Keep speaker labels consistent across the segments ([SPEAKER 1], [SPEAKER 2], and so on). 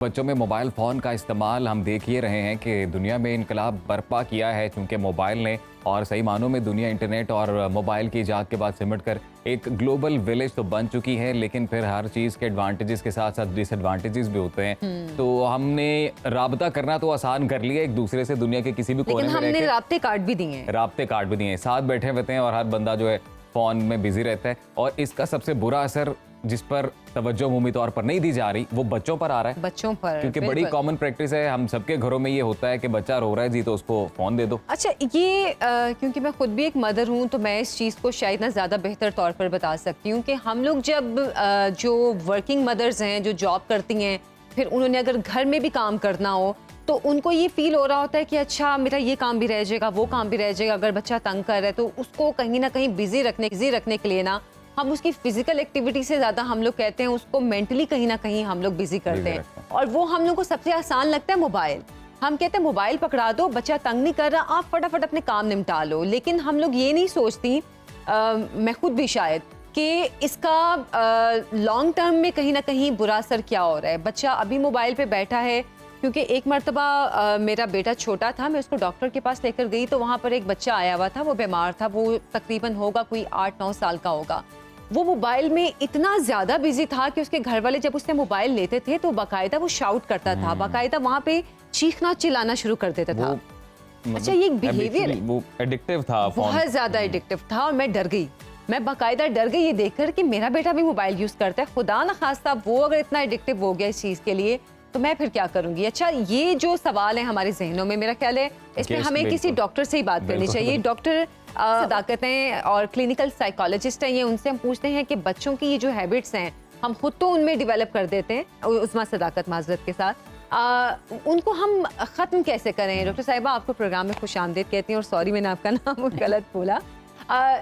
[SPEAKER 1] बच्चों में mobile phone का इस्तेमाल हम देख ही रहे हैं कि दुनिया में इनकलाब बर्पा किया है, चूँकि मोबाइल ने और सही मानों में दुनिया इंटरनेट और मोबाइल की इजाद के बाद सिमट कर एक ग्लोबल विलेज तो बन चुकी है, लेकिन फिर हर चीज़ के एडवांटेजेस के साथ साथ डिसएडवांटेजेस भी होते हैं। तो हमने राब्ता करना तो आसान कर लिया एक दूसरे से, दुनिया के किसी भी कोने
[SPEAKER 2] लेकिन
[SPEAKER 1] में
[SPEAKER 2] हमने
[SPEAKER 1] रह के
[SPEAKER 2] राब्ते कार्ड भी दिए हैं।
[SPEAKER 1] राब्ते कार्ड भी दिए हैं, साथ बैठे होते हैं और हर बंदा जो है फ़ोन में बिजी रहता है। और इसका सबसे बुरा असर जिस पर तवज्जो अमूमी तौर पर नहीं दी जा रही वो बच्चों पर आ रहा है,
[SPEAKER 2] बच्चों पर,
[SPEAKER 1] क्योंकि बड़ी
[SPEAKER 2] बिल्कुल।
[SPEAKER 1] कॉमन प्रैक्टिस है, हम सबके घरों में ये होता है कि बच्चा रो रहा है जी तो उसको फ़ोन दे दो।
[SPEAKER 2] अच्छा, ये क्योंकि मैं खुद भी एक मदर हूँ तो मैं इस चीज़ को शायद ना ज़्यादा बेहतर तौर पर बता सकती हूँ कि हम लोग जब जो वर्किंग मदर्स हैं, जो जॉब करती हैं, फिर उन्होंने अगर घर में भी काम करना हो तो उनको ये फील हो रहा होता है कि अच्छा मेरा ये काम भी रह जाएगा, वो काम भी रह जाएगा। अगर बच्चा तंग कर रहा है तो उसको कहीं ना कहीं बिजी रखने के लिए ना हम उसकी फिजिकल एक्टिविटी से ज़्यादा हम लोग कहते हैं उसको मेंटली कहीं ना कहीं हम लोग बिजी करते हैं। और वो हम लोग को सबसे आसान लगता है मोबाइल। हम कहते हैं मोबाइल पकड़ा दो, बच्चा तंग नहीं कर रहा, आप फटाफट अपने काम निपटा लो। लेकिन हम लोग ये नहीं सोचती, मैं खुद भी शायद, कि इसका लॉन्ग टर्म में कहीं ना कहीं बुरा असर क्या हो रहा है। बच्चा अभी मोबाइल पे बैठा है, क्योंकि एक मर्तबा मेरा बेटा छोटा था, मैं उसको डॉक्टर के पास लेकर गई तो वहाँ पर एक बच्चा आया हुआ था, वो बीमार था, वो तकरीबन होगा कोई 8-9 साल का होगा। वो मोबाइल में इतना ज़्यादा बिजी था कि उसके घर वाले जब उससे मोबाइल लेते थे तो बाकायदा वो शाउट करता था, बाकायदा वहाँ पे चीखना चिल्लाना शुरू कर देता था। अच्छा, ये बिहेवियर
[SPEAKER 1] वो एडिक्टिव था,
[SPEAKER 2] बहुत ज़्यादा एडिक्टिव था और मैं डर गई। मैं बाकायदा डर गई ये देखकर कि मेरा बेटा भी मोबाइल यूज़ करता है, खुदा ना खास्ता वो अगर इतना एडिक्टिव हो गया इस चीज़ के लिए तो मैं फिर क्या करूंगी। अच्छा, ये जो सवाल है हमारे जहनों में, मेरा ख्याल है इसमें हमें किसी डॉक्टर से ही बात करनी चाहिए। डॉक्टर सदाकतें और क्लिनिकल साइकोलॉजिस्ट हैं, ये उनसे हम पूछते हैं कि बच्चों की ये जो हैबिट्स हैं हम खुद तो उनमें डेवलप कर देते हैं, उस्मा सदाकत माजरत के साथ, उनको हम ख़त्म कैसे करें। डॉक्टर साहिबा, आपको प्रोग्राम में खुशामदीद कहती हैं और सॉरी मैंने आपका नाम गलत बोला।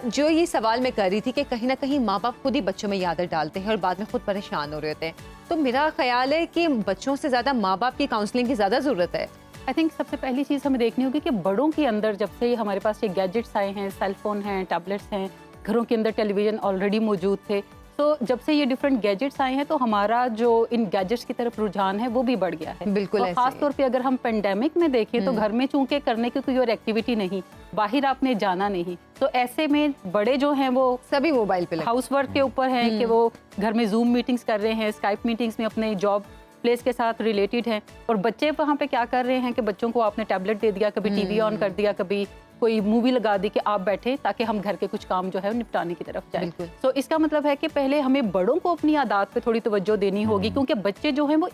[SPEAKER 2] जो ये सवाल मैं कर रही थी कि कहीं ना कहीं माँ बाप खुद ही बच्चों में ये आदत डालते हैं और बाद में खुद परेशान हो रहे होते हैं, तो मेरा ख्याल है कि बच्चों से ज़्यादा माँ बाप की काउंसलिंग की ज़्यादा ज़रूरत है।
[SPEAKER 3] आई थिंक सबसे पहली चीज़ हमें देखनी होगी कि बड़ों के अंदर जब से हमारे पास ये गैजेट्स आए हैं, सेल फोन हैं, टैबलेट्स हैं, घरों के अंदर टेलीविज़न ऑलरेडी मौजूद थे, तो जब से ये डिफरेंट गैजेट्स आए हैं तो हमारा जो इन गैजेट्स की तरफ रुझान है वो भी बढ़ गया है।
[SPEAKER 2] बिल्कुल,
[SPEAKER 3] तो खास तौर पे अगर हम पेंडेमिक में देखें तो घर में चूंकि करने की कोई और एक्टिविटी नहीं, बाहर आपने जाना नहीं, तो ऐसे में बड़े जो हैं वो
[SPEAKER 2] सभी मोबाइल पे
[SPEAKER 3] हाउस वर्क के ऊपर हैं कि वो घर में जूम मीटिंग्स कर रहे हैं, स्काइप मीटिंग्स में अपने जॉब प्लेस के साथ रिलेटेड हैं। और बच्चे वहाँ पे क्या कर रहे हैं कि बच्चों को आपने टैबलेट दे दिया, कभी टीवी ऑन कर दिया, कभी कोई मूवी लगा दी कि आप बैठे ताकि हम घर के कुछ काम जो है निपटाने की तरफ जाएं। तो इसका मतलब है कि पहले हमें बड़ों को अपनी आदत पे थोड़ी तवज्जो देनी होगी, क्योंकि बच्चे जो हैं वो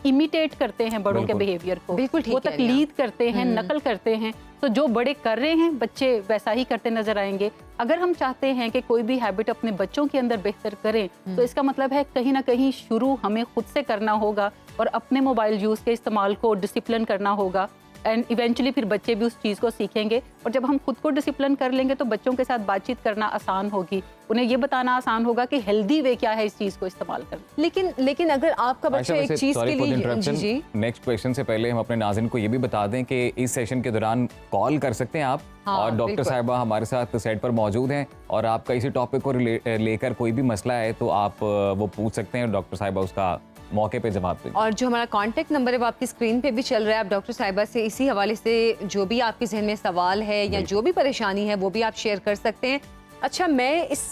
[SPEAKER 3] इमिटेट करते हैं बड़ों के बिहेवियर को, वो तकलीद करते हैं, नकल करते हैं। तो जो बड़े कर रहे हैं बच्चे वैसा ही करते नजर आएंगे। अगर हम चाहते हैं कि कोई भी हैबिट अपने बच्चों के अंदर बेहतर करें तो इसका मतलब है कहीं ना कहीं शुरू हमें खुद से करना होगा और अपने मोबाइल यूज़ के इस्तेमाल को डिसिप्लिन करना होगा। एंड इवेंचुअली फिर बच्चे भी उस चीज़ को सीखेंगे, और जब हम खुद को डिसिप्लिन कर लेंगे तो बच्चों के साथ बातचीत करना आसान होगी, उन्हें ये बताना आसान होगा कि हेल्दी वे क्या है इस चीज़ को इस्तेमाल करना।
[SPEAKER 2] लेकिन अगर आपका बच्चा एक चीज़ के लिए,
[SPEAKER 1] नेक्स्ट क्वेश्चन से पहले हम अपने नाज़रीन को ये भी बता दें कि इस सेशन के दौरान कॉल कर सकते हैं आप, और डॉक्टर साहिबा हमारे साथ सेट पर मौजूद हैं, और आपका इसी टॉपिक को लेकर कोई भी मसला है तो आप वो पूछ सकते हैं, डॉक्टर साहिबा उसका मौके पे जवाब दें।
[SPEAKER 2] और जो हमारा कांटेक्ट नंबर है वो आपकी स्क्रीन पे भी चल रहा है, आप डॉक्टर साहिबा से इसी हवाले से जो भी आपके जहन में सवाल है या जो भी परेशानी है वो भी आप शेयर कर सकते हैं। अच्छा, मैं इस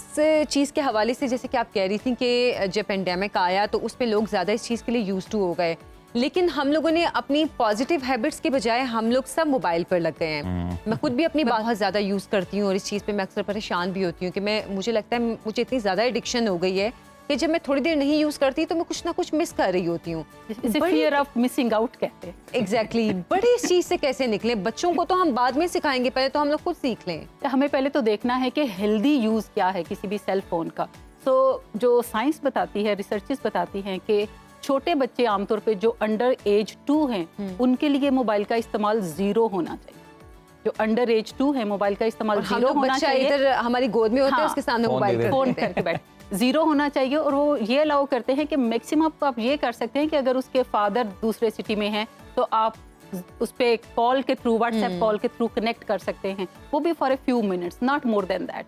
[SPEAKER 2] चीज़ के हवाले से, जैसे कि आप कह रही थी कि जब पेंडेमिक आया तो उसमें लोग ज़्यादा इस चीज़ के लिए यूज्ड टू हो गए, लेकिन हम लोगों ने अपनी पॉजिटिव हैबिट्स के बजाय हम लोग सब मोबाइल पर लग गए हैं। मैं खुद भी अपनी बहुत ज़्यादा यूज़ करती हूँ और इस चीज़ पे मैं अक्सर परेशान भी होती हूँ कि मुझे लगता है मुझे इतनी ज़्यादा एडिक्शन हो गई है कि जब मैं थोड़ी देर नहीं यूज करती तो मैं कुछ ना कुछ मिस कर रही होती हूँ।
[SPEAKER 3] फियर ऑफ मिसिंग आउट कहते हैं।
[SPEAKER 2] एग्जैक्टली। बड़े इस चीज से कैसे निकले? बच्चों को तो हम बाद में सिखाएंगे, पहले तो हम लोग खुद सीख लें।
[SPEAKER 3] हमें पहले तो देखना है कि हेल्दी यूज क्या है किसी भी सेल फोन का। तो जो साइंस बताती है, रिसर्चेस बताती हैं कि छोटे बच्चे आमतौर पे जो अंडर एज 2 हैं उनके लिए मोबाइल का इस्तेमाल 0 होना चाहिए। जो अंडर एज 2 है मोबाइल का इस्तेमाल 0 होना चाहिए।
[SPEAKER 2] इधर हमारी गोद में होता है, उसके सामने मोबाइल
[SPEAKER 3] फोन करके बैठ 0 होना चाहिए। और वो ये अलाउ करते हैं कि मैक्सिमम आप ये कर सकते हैं कि अगर उसके फादर दूसरे सिटी में हैं तो आप उस पे कॉल के थ्रू, व्हाट्सएप कॉल के थ्रू कनेक्ट कर सकते हैं, वो भी for a few minutes, not more than that.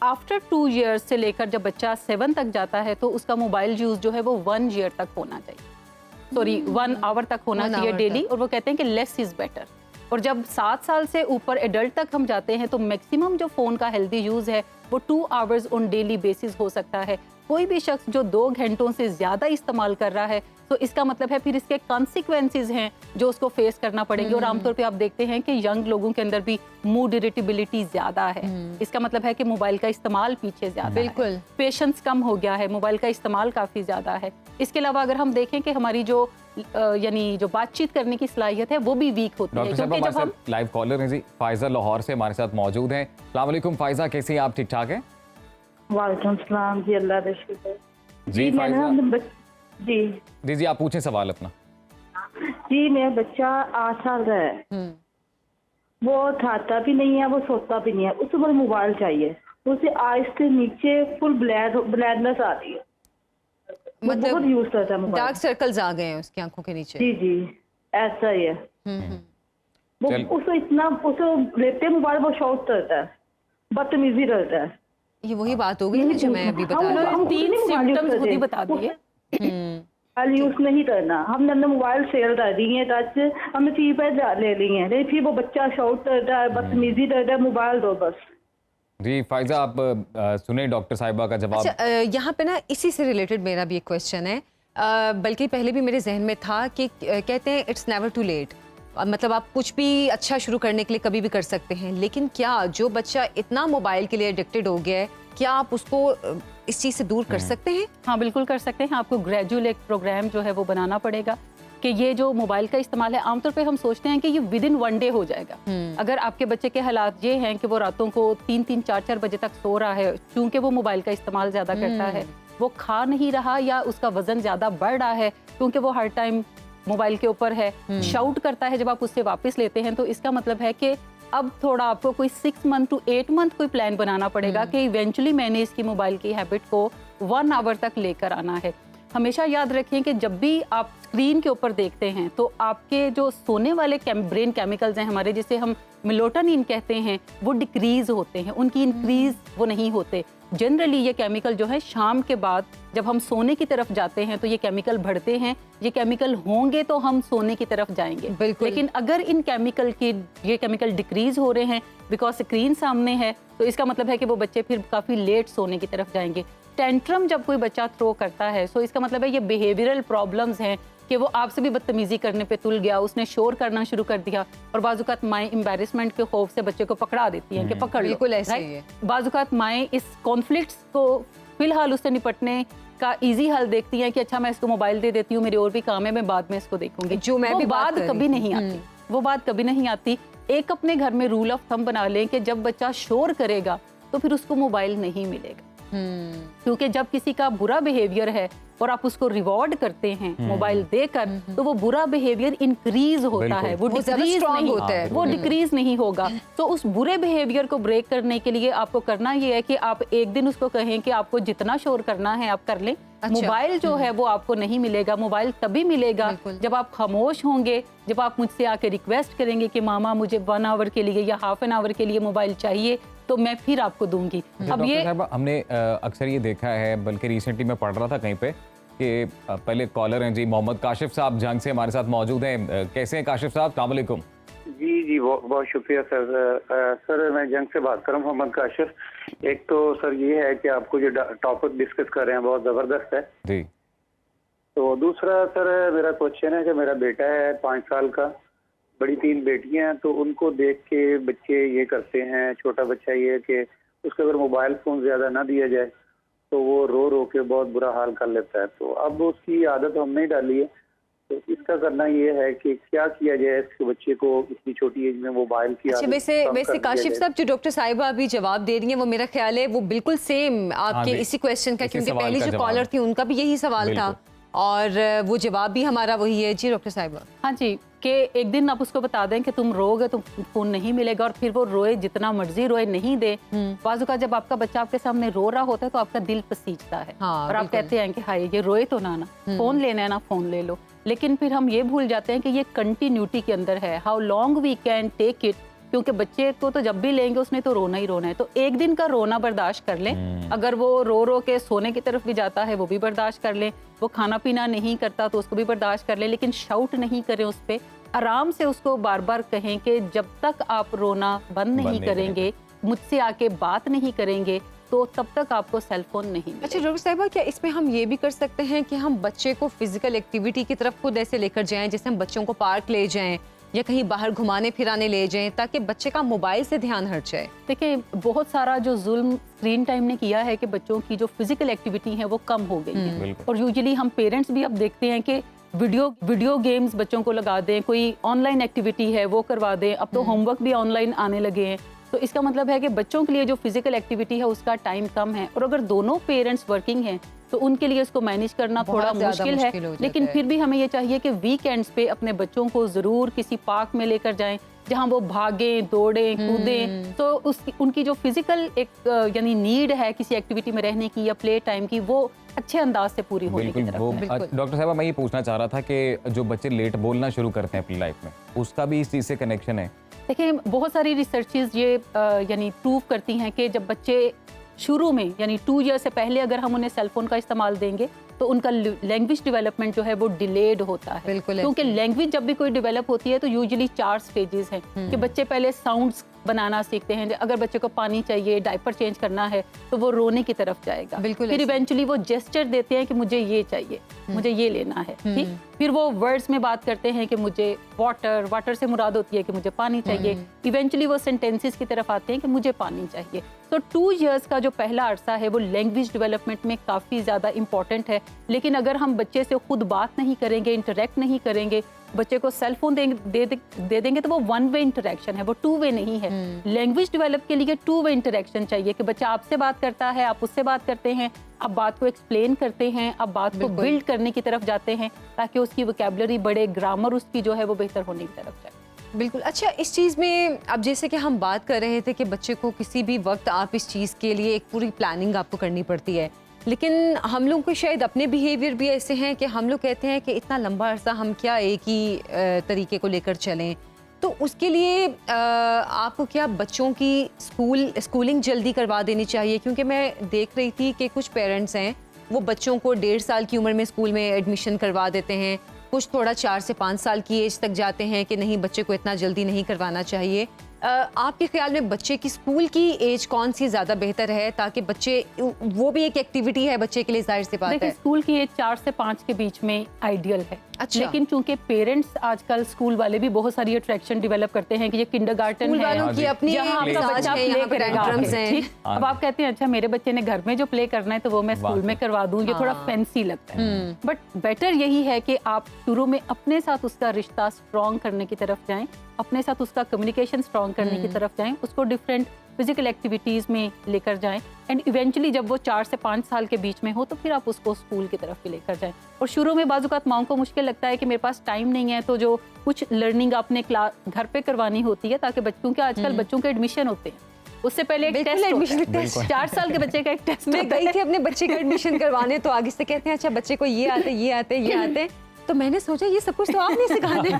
[SPEAKER 3] After 2 years से लेकर जब बच्चा 7 तक जाता है तो उसका मोबाइल यूज जो है वो 1 ईयर तक होना चाहिए। सॉरी 1 आवर तक होना
[SPEAKER 2] 1
[SPEAKER 3] चाहिए
[SPEAKER 2] hour
[SPEAKER 3] डेली,
[SPEAKER 2] तक।
[SPEAKER 3] और वो कहते हैं कि लेस इज बेटर। और जब 7 साल से ऊपर एडल्ट तक हम जाते हैं तो मैक्सिमम जो फ़ोन का हेल्दी यूज़ है वो 2 आवर्स ऑन डेली बेसिस हो सकता है। कोई भी शख्स जो 2 घंटों से ज़्यादा इस्तेमाल कर रहा है तो इसका मतलब है फिर इसके कॉन्सिक्वेंसेस हैं जो उसको फेस करना पड़ेंगे। और आमतौर पे आप देखते हैं कि यंग लोगों के अंदर भी मूड इरिटेबिलिटी ज़्यादा है। इसका मतलब है कि मोबाइल का इस्तेमाल पीछे ज़्यादा है,
[SPEAKER 2] बिल्कुल।
[SPEAKER 3] पेशेंस कम हो गया है, मोबाइल का इस्तेमाल काफ़ी ज़्यादा है। इसके अलावा अगर हम देखें कि हमारी जो यानी जो बातचीत करने की सलाहियत है वो भी वीक होती है,
[SPEAKER 1] डॉक्टर साहब
[SPEAKER 3] क्योंकि
[SPEAKER 1] हमारे
[SPEAKER 3] जब हम
[SPEAKER 1] साथ लाइव कॉलर हैं जी, फाइजा लाहौर से हमारे साथ मौजूद हैं। अस्सलाम वालेकुम फाइजा, कैसी हैं आप? ठीक ठाक हैं?
[SPEAKER 4] वालेकुम सलाम जी, अल्लाह का शुक्र।
[SPEAKER 1] जी
[SPEAKER 4] मैंने
[SPEAKER 1] फाइजा,
[SPEAKER 4] जी
[SPEAKER 1] जी आप पूछें सवाल अपना।
[SPEAKER 4] जी मेरा बच्चा 8 साल का है। वो खाता भी नहीं है, वो सोता भी नहीं है, उसे बस मोबाइल चाहिए। उसे आइस के नीचे फुल ब्लैकनेस आ रही है, वो
[SPEAKER 2] मतलब
[SPEAKER 4] बहुत यूज करता है मोबाइल।
[SPEAKER 2] डार्क सर्कल्स आ गए हैं उसकी आंखों के नीचे।
[SPEAKER 4] जी जी ऐसा ही है। वो
[SPEAKER 1] चल।
[SPEAKER 4] उसे लेते मोबाइल वो शॉर्ट करता है, बदतमीजी करता है।
[SPEAKER 2] ये वही बात हो गई ना जो मैं अभी बता रही
[SPEAKER 4] हम
[SPEAKER 2] हूँ।
[SPEAKER 4] खुद
[SPEAKER 3] 3
[SPEAKER 4] नहीं मोबाइल यूज
[SPEAKER 3] सिम्टम्स खुद ही
[SPEAKER 4] करते।
[SPEAKER 3] बता दिए।
[SPEAKER 4] मोबाइल यूज नहीं करना, हमने अपने मोबाइल सेल कर दी है, टच हमने कीपैड ले ली है, लेकिन फिर वो बच्चा शॉर्ट करता है, बदतमीजी करता है, मोबाइल दो बस।
[SPEAKER 1] जी फाइजा आप सुने डॉक्टर साहिबा का जवाब।
[SPEAKER 2] अच्छा, यहाँ पे ना इसी से रिलेटेड मेरा भी एक क्वेश्चन है, बल्कि पहले भी मेरे जहन में था कि कहते हैं इट्स नेवर टू लेट, मतलब आप कुछ भी अच्छा शुरू करने के लिए कभी भी कर सकते हैं, लेकिन क्या जो बच्चा इतना मोबाइल के लिए एडिक्टेड हो गया है, क्या आप उसको इस चीज़ से दूर कर सकते हैं?
[SPEAKER 3] हाँ बिल्कुल कर सकते हैं। आपको ग्रेजुअल एक प्रोग्राम जो है वो बनाना पड़ेगा कि ये जो मोबाइल का इस्तेमाल है, आमतौर पे हम सोचते हैं कि ये विद इन 1 डे हो जाएगा। अगर आपके बच्चे के हालात ये हैं कि वो रातों को 3-3, 4-4 बजे तक सो रहा है क्योंकि वो मोबाइल का इस्तेमाल ज़्यादा करता है, वो खा नहीं रहा या उसका वजन ज़्यादा बढ़ रहा है क्योंकि वो हर टाइम मोबाइल के ऊपर है, शाउट करता है जब आप उससे वापस लेते हैं, तो इसका मतलब है कि अब थोड़ा आपको कोई 6 मंथ टू 8 मंथ कोई प्लान बनाना पड़ेगा कि इवेंचुअली मैंने इसकी मोबाइल की हैबिट को 1 आवर तक लेकर आना है। हमेशा याद रखें कि जब भी आप स्क्रीन के ऊपर देखते हैं तो आपके जो सोने वाले ब्रेन केमिकल्स हैं हमारे, जिसे हम मेलाटोनिन कहते हैं, वो डिक्रीज होते हैं, उनकी इंक्रीज वो नहीं होते। जनरली ये केमिकल जो है शाम के बाद जब हम सोने की तरफ जाते हैं तो ये केमिकल बढ़ते हैं, ये केमिकल होंगे तो हम सोने की तरफ जाएंगे।
[SPEAKER 2] बिल्कुल।
[SPEAKER 3] लेकिन अगर इन केमिकल की ये केमिकल डिक्रीज हो रहे हैं बिकॉज स्क्रीन सामने है, तो इसका मतलब है कि वो बच्चे फिर काफ़ी लेट सोने की तरफ जाएंगे। टेंट्रम जब कोई बच्चा थ्रो करता है सो इसका मतलब है ये बिहेवियरल प्रॉब्लम्स हैं कि वो आपसे भी बदतमीजी करने पे तुल गया, उसने शोर करना शुरू कर दिया, और बाजुकात माएँ एम्बेरसमेंट के खौफ से बच्चे को पकड़ा देती हैं कि पकड़ लो।
[SPEAKER 2] बिल्कुल ऐसे ही
[SPEAKER 3] राइट? बाजुकात माएँ इस कॉन्फ्लिक्ट्स को फिलहाल उससे निपटने का इजी हल देखती हैं कि अच्छा मैं इसको मोबाइल दे देती हूँ, मेरे और भी काम है, मैं बाद में इसको देखूंगी।
[SPEAKER 2] जो मैं भी बात
[SPEAKER 3] बात
[SPEAKER 2] कर रही
[SPEAKER 3] कभी
[SPEAKER 2] थी।
[SPEAKER 3] नहीं आती, वो बात कभी नहीं आती। एक अपने घर में रूल ऑफ थंब बना लें कि जब बच्चा शोर करेगा तो फिर उसको मोबाइल नहीं मिलेगा, क्योंकि जब किसी का बुरा बिहेवियर है और आप उसको रिवॉर्ड करते हैं मोबाइल देकर, तो वो बुरा बिहेवियर इंक्रीज होता है, वो
[SPEAKER 2] वो ज्यादा
[SPEAKER 3] डिक्रीज
[SPEAKER 2] strong
[SPEAKER 3] नहीं
[SPEAKER 2] होता है।
[SPEAKER 3] वो डिक्रीज नहीं होगा। तो उस बुरे बिहेवियर को ब्रेक करने के लिए आपको करना ये है कि आप एक दिन उसको कहें कि आपको जितना शोर करना है आप कर लें,
[SPEAKER 2] अच्छा।
[SPEAKER 3] मोबाइल जो है वो आपको नहीं मिलेगा। मोबाइल तभी मिलेगा
[SPEAKER 2] बिल्कुल।
[SPEAKER 3] जब आप खामोश होंगे, जब आप मुझसे आके रिक्वेस्ट करेंगे कि मामा मुझे 1 आवर के लिए या हाफ एन आवर के लिए मोबाइल चाहिए, तो मैं फिर आपको दूंगी। अब
[SPEAKER 1] डॉक्टर
[SPEAKER 3] ये
[SPEAKER 1] साहब हमने अक्सर ये देखा है, बल्कि रिसेंटली मैं पढ़ रहा था कहीं पे कि पहले कॉलर हैं जी मोहम्मद काशिफ साहब जंग से हमारे साथ मौजूद हैं। कैसे हैं काशिफ साहब? अस्सलाम वालेकुम।
[SPEAKER 5] जी बहुत शुक्रिया सर। सर मैं जंग से बात कर रहा हूँ, मोहम्मद काशिफ। एक तो सर ये है कि आपको जो टॉपिक डिस्कस कर रहे हैं बहुत ज़बरदस्त है
[SPEAKER 1] जी।
[SPEAKER 5] तो दूसरा सर मेरा क्वेश्चन है कि मेरा बेटा है 5 साल का, बड़ी 3 बेटियां हैं, तो उनको देख के बच्चे ये करते हैं, छोटा बच्चा ये है कि उसको अगर मोबाइल फ़ोन ज़्यादा ना दिया जाए तो वो रो रो के बहुत बुरा हाल कर लेता है। तो अब उसकी आदत हमने ही डाली है, तो इसका करना ये है कि क्या किया जाए इसके बच्चे को इतनी छोटी एज में मोबाइल की
[SPEAKER 2] अच्छा,
[SPEAKER 5] आदत
[SPEAKER 2] वैसे
[SPEAKER 5] कम कर
[SPEAKER 2] वैसे
[SPEAKER 5] दिया
[SPEAKER 2] काशिफ
[SPEAKER 5] जाए।
[SPEAKER 2] साहब जो डॉक्टर साहिबा अभी जवाब दे रही हैं वो मेरा ख्याल है वो बिल्कुल सेम आपके
[SPEAKER 1] जी।
[SPEAKER 2] इसी क्वेश्चन का,
[SPEAKER 1] इसी
[SPEAKER 2] क्योंकि
[SPEAKER 1] सवाल
[SPEAKER 2] पहली
[SPEAKER 1] का
[SPEAKER 2] जो
[SPEAKER 1] जवाब
[SPEAKER 2] कॉलर
[SPEAKER 1] है।
[SPEAKER 2] थी उनका भी यही सवाल था
[SPEAKER 1] बिल्कुल।
[SPEAKER 2] और वो जवाब भी हमारा वही है। जी डॉक्टर साहिबा।
[SPEAKER 3] हाँ जी, कि एक दिन आप उसको बता दें कि तुम रोगे तो फोन नहीं मिलेगा, और फिर वो रोए जितना मर्जी रोए नहीं दे। बाजू का जब आपका बच्चा आपके सामने रो रहा होता है तो आपका दिल पसीजता है,
[SPEAKER 2] हाँ,
[SPEAKER 3] और आप
[SPEAKER 2] बिल्कुल।
[SPEAKER 3] कहते हैं कि हाय ये रोए तो ना फोन लेना है ना फोन ले लो। लेकिन फिर हम ये भूल जाते हैं कि ये कंटिन्यूटी के अंदर है, how long we can take it क्योंकि बच्चे को तो जब भी लेंगे उसने तो रोना ही रोना है, तो एक दिन का रोना बर्दाश्त कर लें, अगर वो रो रो के सोने की तरफ भी जाता है वो भी बर्दाश्त कर लें, वो खाना पीना नहीं करता तो उसको भी बर्दाश्त कर लें, लेकिन शाउट नहीं करें उस पर, आराम से उसको बार बार कहें कि जब तक आप रोना बंद नहीं करेंगे, मुझसे आके बात नहीं करेंगे, तो तब तक आपको सेल फोन नहीं मिलेगा।
[SPEAKER 2] अच्छा डॉक्टर साहिबा, क्या इसमें हम ये भी कर सकते हैं कि हम बच्चे को फिजिकल एक्टिविटी की तरफ खुद ऐसे लेकर जाएं, जैसे हम बच्चों को पार्क ले जाएं या कहीं बाहर घुमाने फिराने ले जाएं, ताकि बच्चे का मोबाइल से ध्यान हट जाए?
[SPEAKER 3] देखिए, बहुत सारा जो जुल्म स्क्रीन टाइम ने किया है कि बच्चों की जो फिजिकल एक्टिविटी है वो कम हो गई है, और यूजुअली हम पेरेंट्स भी अब देखते हैं कि वीडियो गेम्स बच्चों को लगा दें, कोई ऑनलाइन एक्टिविटी है वो करवा दें, अब तो होमवर्क भी ऑनलाइन आने लगे हैं, तो इसका मतलब है कि बच्चों के लिए जो फिजिकल एक्टिविटी है उसका टाइम कम है, और अगर दोनों पेरेंट्स वर्किंग हैं तो उनके लिए इसको मैनेज करना थोड़ा मुश्किल है, लेकिन फिर भी हमें ये चाहिए कि वीकेंड्स पे अपने बच्चों को ज़रूर किसी पार्क में लेकर जाएं जहां वो भागें, दौड़ें, कूदें, तो उनकी जो फिजिकल एक यानी नीड है किसी एक्टिविटी में रहने की या प्ले टाइम की, वो अच्छे अंदाज से पूरी होने की तरफ है।
[SPEAKER 1] डॉक्टर साहबा, मैं ये पूछना चाह रहा था कि जो बच्चे लेट बोलना शुरू करते हैं अपनी लाइफ में, उसका भी इस चीज़ से कनेक्शन है?
[SPEAKER 3] देखिए, बहुत सारी रिसर्चेज ये यानी प्रूव करती हैं कि जब बच्चे शुरू में यानी 2 ईयर से पहले अगर हम उन्हें सेल फोन का इस्तेमाल देंगे तो उनका लैंग्वेज डेवलपमेंट जो है वो डिलेड होता है, क्योंकि लैंग्वेज जब भी कोई डेवलप होती है तो यूजुअली 4 स्टेजेस हैं कि बच्चे पहले साउंड्स बनाना सीखते हैं, अगर बच्चे को पानी चाहिए, डायपर चेंज करना है तो वो रोने की तरफ जाएगा, फिर इवेंचुअली वो जेस्चर देते हैं कि मुझे ये चाहिए, मुझे ये लेना है, ठीक, फिर वो वर्ड्स में बात करते हैं कि मुझे वाटर से मुराद होती है कि मुझे पानी चाहिए, इवेंचुअली वो सेंटेंसेस की तरफ आते हैं कि मुझे पानी चाहिए। तो 2 इयर्स का जो पहला अरसा है वो लैंग्वेज डेवलपमेंट में काफ़ी ज़्यादा इंपॉर्टेंट है, लेकिन अगर हम बच्चे से खुद बात नहीं करेंगे, इंटरेक्ट नहीं करेंगे, बच्चे को सेल फोन दे देंगे तो वो 1 वे इंटरेक्शन है, वो 2 वे नहीं है। लैंग्वेज डेवलप के लिए 2 वे इंटरेक्शन चाहिए कि बच्चा आपसे बात करता है, आप उससे बात करते हैं, आप बात को एक्सप्लेन करते हैं, आप बात को बिल्ड करने की तरफ जाते हैं ताकि उसकी वोकैबुलरी बढ़े, ग्रामर उसकी जो है वो बेहतर होने की तरफ जाए।
[SPEAKER 2] बिल्कुल। अच्छा, इस चीज़ में अब जैसे कि हम बात कर रहे थे कि बच्चे को किसी भी वक्त आप इस चीज़ के लिए एक पूरी प्लानिंग आपको करनी पड़ती है, लेकिन हम लोग को शायद अपने बिहेवियर भी ऐसे हैं कि हम लोग कहते हैं कि इतना लंबा अरसा हम क्या एक ही तरीके को लेकर चलें, तो उसके लिए आपको क्या बच्चों की स्कूलिंग जल्दी करवा देनी चाहिए? क्योंकि मैं देख रही थी कि कुछ पेरेंट्स हैं वो बच्चों को 1.5 साल की उम्र में स्कूल में एडमिशन करवा देते हैं, कुछ थोड़ा 4 से 5 साल की एज तक जाते हैं कि नहीं, बच्चे को इतना जल्दी नहीं करवाना चाहिए। आपके ख्याल में बच्चे की स्कूल की एज कौन सी ज़्यादा बेहतर है, ताकि बच्चे, वो भी एक एक्टिविटी है बच्चे के लिए, जाहिर सी बात है।
[SPEAKER 3] स्कूल की एज 4 से 5 के बीच में आइडियल है।
[SPEAKER 2] अच्छा।
[SPEAKER 3] लेकिन चूंकि पेरेंट्स आजकल स्कूल वाले भी बहुत सारी अट्रैक्शन डेवलप करते हैं कि ये किंडरगार्टन है,
[SPEAKER 2] वालों की अपनी
[SPEAKER 3] जहाँ आपका बच्चा प्ले करेगा, ठीक? अब आप कहते हैं अच्छा मेरे बच्चे ने घर में जो प्ले करना है तो वो मैं स्कूल में करवा दूं, ये थोड़ा फैंसी लगता है, बट बेटर यही है कि आप शुरू में अपने साथ उसका रिश्ता स्ट्रॉन्ग करने की तरफ जाएं, अपने साथ उसका कम्युनिकेशन स्ट्रॉन्ग करने की तरफ जाएं, उसको डिफरेंट फिजिकल एक्टिविटीज़ में लेकर जाएं, एंड इवेंचुअली जब वो 4 से 5 साल के बीच में हो तो फिर आप उसको स्कूल की तरफ भी लेकर जाएं। और शुरू में बाज़-औक़ात माओं को मुश्किल लगता है कि मेरे पास टाइम नहीं है, तो जो कुछ लर्निंग आपने घर पे करवानी होती है, ताकि बच्चों के आजकल बच्चों के एडमिशन होते हैं, उससे पहले एक टेस्ट 4 साल के बच्चे का एक टेस्ट।
[SPEAKER 2] मैं गई थी अपने बच्चे का एडमिशन करवाने, तो आगे से कहते हैं अच्छा बच्चे को ये आते, तो मैंने सोचा ये सब कुछ तो आप नहीं सिखाने।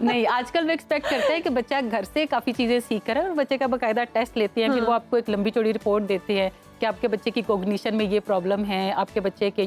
[SPEAKER 3] नहीं, आजकल वो एक्सपेक्ट करते हैं कि बच्चा घर से काफ़ी चीज़ें सीख कर, और बच्चे का बाकायदा टेस्ट लेते हैं, फिर वो आपको एक लंबी चौड़ी रिपोर्ट देते हैं कि आपके बच्चे की कॉग्निशन में ये प्रॉब्लम है, आपके बच्चे के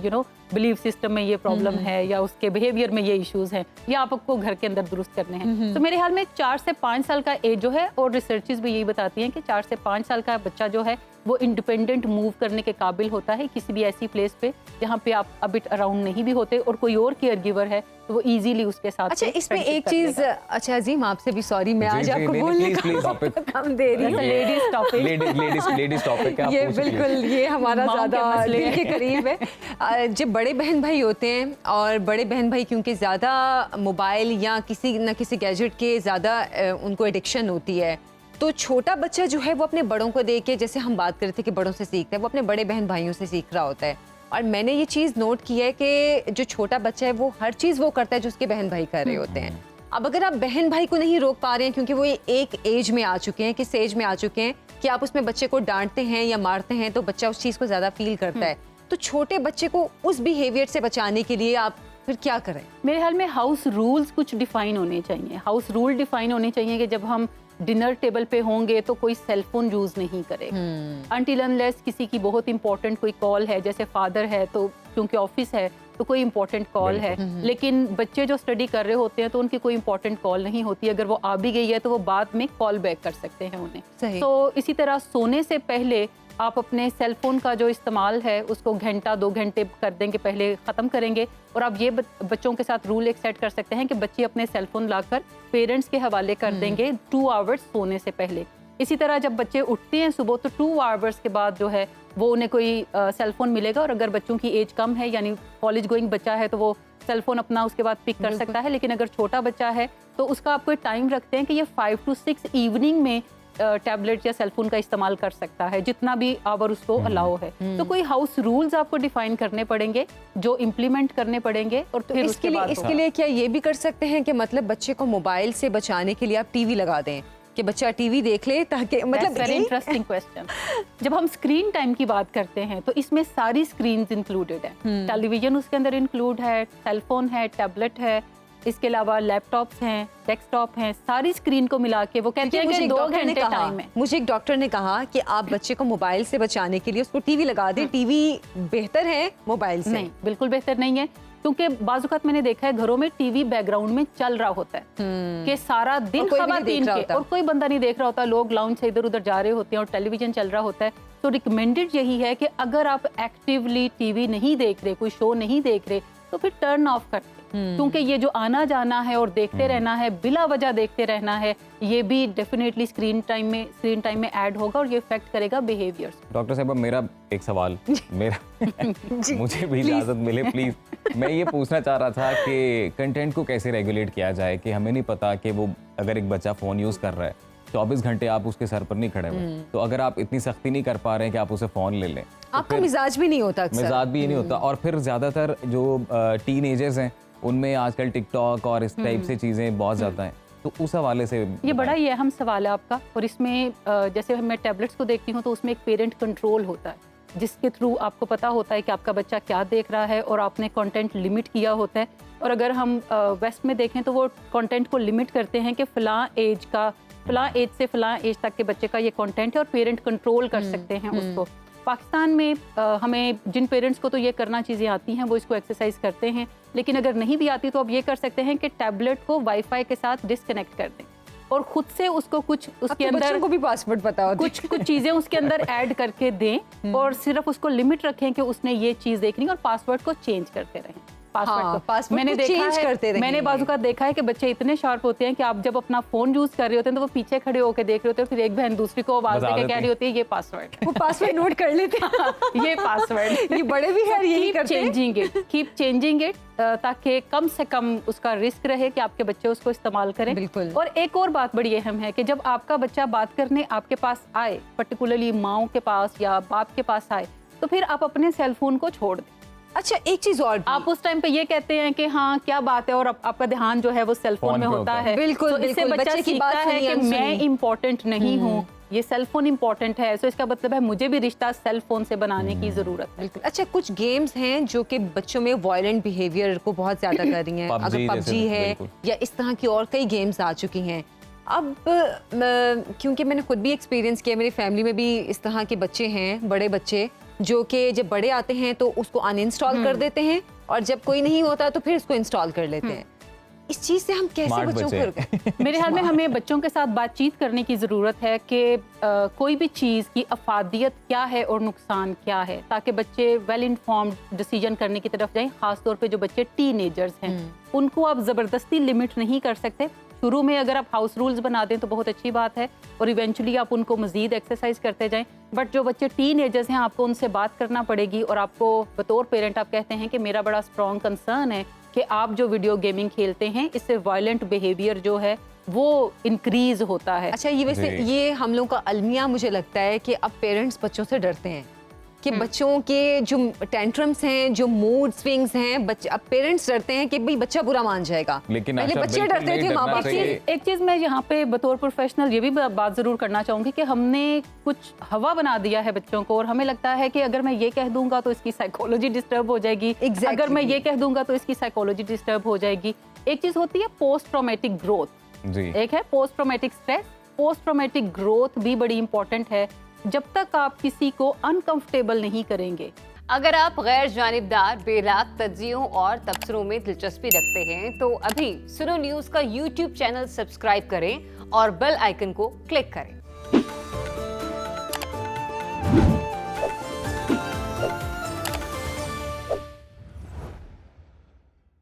[SPEAKER 3] बिलीफ सिस्टम में ये प्रॉब्लम है, या उसके बिहेवियर में ये इश्यूज हैं, या आपको घर के अंदर दुरुस्त करने हैं। तो मेरे ख्याल में 4 से 5 साल का एज जो है, और रिसर्चेस भी यही बताती हैं कि 4 से 5 साल का बच्चा जो है वो इंडिपेंडेंट मूव करने के काबिल होता है किसी भी ऐसी प्लेस पे जहाँ पे आप अबिट अराउंड नहीं भी होते और कोई और केयर गिवर है तो वो इजीली उसके साथ।
[SPEAKER 2] अच्छा, इसमें एक चीज, अच्छा अजीम आपसे भी सॉरी, मैं आज आपको बोलने का कम दे रही हूँ,
[SPEAKER 1] लेडीज टॉपिक है,
[SPEAKER 2] ये बिल्कुल ये हमारा ज्यादा दिल के करीब है। जब बड़े बहन भाई होते हैं, और बड़े बहन भाई क्योंकि ज़्यादा मोबाइल या किसी न किसी गैजेट के ज़्यादा उनको एडिक्शन होती है, तो छोटा बच्चा जो है वो अपने बड़ों को देख के, जैसे हम बात कर रहे थे कि बड़ों से सीखता है, वो अपने बड़े बहन भाइयों से सीख रहा होता है। और मैंने ये चीज़ नोट की है कि जो छोटा बच्चा है वो हर चीज़ वो करता है जो उसके बहन भाई कर रहे होते हैं। अब अगर आप बहन भाई को नहीं रोक पा रहे हैं क्योंकि वो एक एज में आ चुके हैं, किस एज में आ चुके हैं कि आप उसमें बच्चे को डांटते हैं या मारते हैं तो बच्चा उस चीज़ को ज़्यादा फील करता है, तो छोटे बच्चे को उस बिहेवियर से बचाने के लिए आप फिर क्या करें?
[SPEAKER 3] मेरे ख्याल में हाउस रूल्स कुछ डिफाइन होने चाहिए। हाउस रूल डिफाइन होने चाहिए कि जब हम डिनर टेबल पे होंगे तो कोई सेलफोन यूज नहीं करेगा अनटिल अनलेस किसी की बहुत इंपॉर्टेंट कोई कॉल है, जैसे फादर है तो क्योंकि ऑफिस है तो कोई इंपॉर्टेंट कॉल है, लेकिन बच्चे जो स्टडी कर रहे होते हैं तो उनकी कोई इंपॉर्टेंट कॉल नहीं होती, अगर वो आ भी गई है तो वो बाद में कॉल बैक कर सकते हैं उन्हें। तो इसी तरह सोने से पहले आप अपने सेल फोन का जो इस्तेमाल है उसको घंटा 2 घंटे कर देंगे पहले ख़त्म करेंगे। और आप ये बच्चों के साथ रूल एक सेट कर सकते हैं कि बच्चे अपने सेल फोन लाकर पेरेंट्स के हवाले कर देंगे 2 आवर्स सोने से पहले। इसी तरह जब बच्चे उठते हैं सुबह तो 2 आवर्स के बाद जो है वो उन्हें कोई सेल फोन मिलेगा। और अगर बच्चों की एज कम है यानी कॉलेज गोइंग बच्चा है तो वो सेल फोन अपना उसके बाद पिक कर सकता है, लेकिन अगर छोटा बच्चा है तो उसका आप कोई टाइम रखते हैं कि ये 5 to 6 इवनिंग में टैबलेट या सेलफोन का इस्तेमाल कर सकता है, जितना भी आवर उसको अलाउ है। तो कोई हाउस रूल्स आपको डिफाइन करने पड़ेंगे जो इम्प्लीमेंट करने पड़ेंगे। और
[SPEAKER 2] तो इसके लिए क्या ये भी कर सकते हैं कि मतलब बच्चे को मोबाइल से बचाने के लिए आप टीवी लगा दें कि बच्चा टीवी देख ले, ताकि मतलब
[SPEAKER 3] वेरी इंटरेस्टिंग क्वेश्चन। जब हम स्क्रीन टाइम की बात करते हैं तो इसमें सारी स्क्रीन इंक्लूडेड है, टेलीविजन उसके अंदर इंक्लूड है, सेलफोन है, टैबलेट है, इसके अलावा लैपटॉप्स हैं, डेस्कटॉप हैं, सारी स्क्रीन को मिला के वो कहते हैं कि 2 घंटे टाइम है।
[SPEAKER 2] मुझे एक डॉक्टर ने कहा कि आप बच्चे को मोबाइल से बचाने के लिए उसको टीवी लगा दें। टीवी बेहतर है मोबाइल से?
[SPEAKER 3] नहीं, बिल्कुल बेहतर नहीं है, क्योंकि बाजुकात मैंने देखा है घरों में टीवी बैकग्राउंड में चल रहा होता है कि सारा दिन खवातीन के और कोई बंदा नहीं देख रहा होता, लोग लाउंज से इधर उधर जा रहे होते हैं और टेलीविजन चल रहा होता है। तो रिकमेंडेड यही है कि अगर आप एक्टिवली टीवी नहीं देख रहे, कोई शो नहीं देख रहे, तो फिर टर्न ऑफ कर दें, क्योंकि ये जो आना जाना है और देखते रहना है, बिला वजह देखते रहना है, ये भी डेफिनेटली स्क्रीन टाइम में ऐड होगा और ये इफेक्ट करेगा बिहेवियर्स।
[SPEAKER 1] डॉक्टर साहब मेरा एक सवाल मुझे भी इजाजत मिले प्लीज। मैं ये पूछना चाह रहा था कि कंटेंट को कैसे रेगुलेट किया जाए कि हमें नहीं पता कि वो अगर एक बच्चा फोन यूज कर रहा है 24 घंटे आप उसके सर पर नहीं खड़े हुए, तो अगर आप इतनी सख्ती नहीं कर पा रहे हैं कि आप उसे फोन ले लें,
[SPEAKER 2] आपका मिजाज भी नहीं होता,
[SPEAKER 1] मिजाज भी नहीं होता। और फिर ज्यादातर जो टीन एजर्स हैं उनमें आजकल टिकटॉक और इस टाइप से चीजें बहुत ज्यादा हैं, तो उस हवाले से
[SPEAKER 3] ये बड़ा ही अहम सवाल है आपका। और इसमें जैसे मैं टैबलेट्स को देखती हूँ तो उसमें एक पेरेंट कंट्रोल होता है, जिसके थ्रू आपको पता होता है कि आपका बच्चा क्या देख रहा है और आपने कंटेंट लिमिट किया होता है। और अगर हम वेस्ट में देखें तो वो कंटेंट को लिमिट करते हैं कि फलां एज से फलां एज तक के बच्चे का ये कंटेंट है और पेरेंट कंट्रोल कर सकते हैं उसको। पाकिस्तान में हमें जिन पेरेंट्स को तो ये करना चीज़ें आती हैं वो इसको एक्सरसाइज करते हैं, लेकिन अगर नहीं भी आती तो आप ये कर सकते हैं कि टैबलेट को वाईफाई के साथ डिस्कनेक्ट कर दें और खुद से उसको कुछ उसके अंदर
[SPEAKER 2] को भी पासवर्ड पता होता है,
[SPEAKER 3] कुछ चीजें उसके अंदर ऐड करके दें और सिर्फ उसको लिमिट रखें कि उसने ये चीज देखनी और पासवर्ड को चेंज करते रहें। पासवर्ड मैंने देखा है, मैंने बाजुका देखा है कि बच्चे इतने शार्प होते हैं कि आप जब अपना फोन यूज कर रहे होते हैं तो वो पीछे खड़े होकर देख रहे होते हैं, फिर एक बहन दूसरी को आवाज देके कह रही होती है ये पासवर्ड,
[SPEAKER 2] वो पासवर्ड नोट कर लेते हैं
[SPEAKER 3] ये पासवर्ड।
[SPEAKER 2] ये बड़े भी खैर यही करते हैं,
[SPEAKER 3] कीप चेंजिंग इट ताकि कम से कम उसका रिस्क रहे कि आपके बच्चे उसको इस्तेमाल करें।
[SPEAKER 2] बिल्कुल।
[SPEAKER 3] और एक और बात बड़ी अहम है कि जब आपका बच्चा बात करने आपके पास आए, पर्टिकुलरली माओ के पास या बाप के पास आए, तो फिर आप अपने सेल फोन को छोड़ दें।
[SPEAKER 2] अच्छा, एक चीज और,
[SPEAKER 3] आप उस टाइम पे ये कहते हैं कि हाँ क्या बात है और आपका ध्यान जो है वो सेल फोन में होता है।
[SPEAKER 2] बिल्कुल,
[SPEAKER 3] तो इससे बच्चा सीखता है कि मैं इम्पोर्टेंट नहीं हूँ, ये सेल फोन इम्पोर्टेंट है, तो इसका मतलब है मुझे भी रिश्ता सेल फोन से बनाने की जरूरत है।
[SPEAKER 2] बिल्कुल। अच्छा, कुछ गेम्स हैं जो कि बच्चों में वायलेंट बिहेवियर को बहुत ज्यादा कर रही हैं, अगर पबजी है या इस तरह की और कई गेम्स आ चुकी हैं। अब क्योंकि मैंने खुद भी एक्सपीरियंस किया, मेरी फैमिली में भी इस तरह के बच्चे हैं, बड़े बच्चे जो कि जब बड़े आते हैं तो उसको अनइंस्टॉल कर देते हैं और जब कोई नहीं होता तो फिर उसको इंस्टॉल कर लेते हैं। इस चीज से हम कैसे बच्चों को
[SPEAKER 3] मेरे ख्याल में हमें बच्चों के साथ बातचीत करने की ज़रूरत है कि कोई भी चीज़ की अफादियत क्या है और नुकसान क्या है, ताकि बच्चे वेल इन्फॉर्म्ड डिसीजन करने की तरफ जाएं। खास तौर पे जो बच्चे टीनेजर्स हैं उनको आप ज़बरदस्ती लिमिट नहीं कर सकते। शुरू में अगर आप हाउस रूल्स बना दें तो बहुत अच्छी बात है और इवेंचुअली आप उनको मजीद एक्सरसाइज करते जाएं। बट जो बच्चे टीनेजर्स हैं आपको उनसे बात करना पड़ेगी और आपको बतौर पेरेंट आप कहते हैं कि मेरा बड़ा स्ट्रॉन्ग कंसर्न है कि आप जो वीडियो गेमिंग खेलते हैं इससे वायलेंट बिहेवियर जो है वो इंक्रीज होता है।
[SPEAKER 2] अच्छा, ये वैसे ये हम लोग का अलमिया मुझे लगता है कि अब पेरेंट्स बच्चों से डरते हैं कि बच्चों के जो टेंट्रम्स हैं, जो मूड स्विंग्स हैं, बच्चे अब पेरेंट्स डरते हैं कि भाई बच्चा बुरा मान जाएगा।
[SPEAKER 1] लेकिन
[SPEAKER 2] पहले बच्चे डरते थे माँ बाप से।
[SPEAKER 3] एक चीज मैं यहाँ पे बतौर प्रोफेशनल ये भी बात जरूर करना चाहूंगी कि हमने कुछ हवा बना दिया है बच्चों को और हमें लगता है कि अगर मैं ये कह दूंगा तो इसकी साइकोलॉजी डिस्टर्ब हो जाएगी, अगर मैं ये कह दूंगा तो इसकी साइकोलॉजी डिस्टर्ब हो जाएगी। एक चीज होती है पोस्ट ट्रॉमेटिक ग्रोथ, एक है post traumatic stress post traumatic growth भी बड़ी इंपॉर्टेंट है। जब तक आप किसी को अनकंफर्टेबल नहीं करेंगे।
[SPEAKER 2] अगर आप गैर जानिबदार, बेराग तज्जियों और तबसरों में दिलचस्पी रखते हैं तो अभी सुनो न्यूज़ का YouTube चैनल सब्सक्राइब करें और बेल आइकन को क्लिक करें।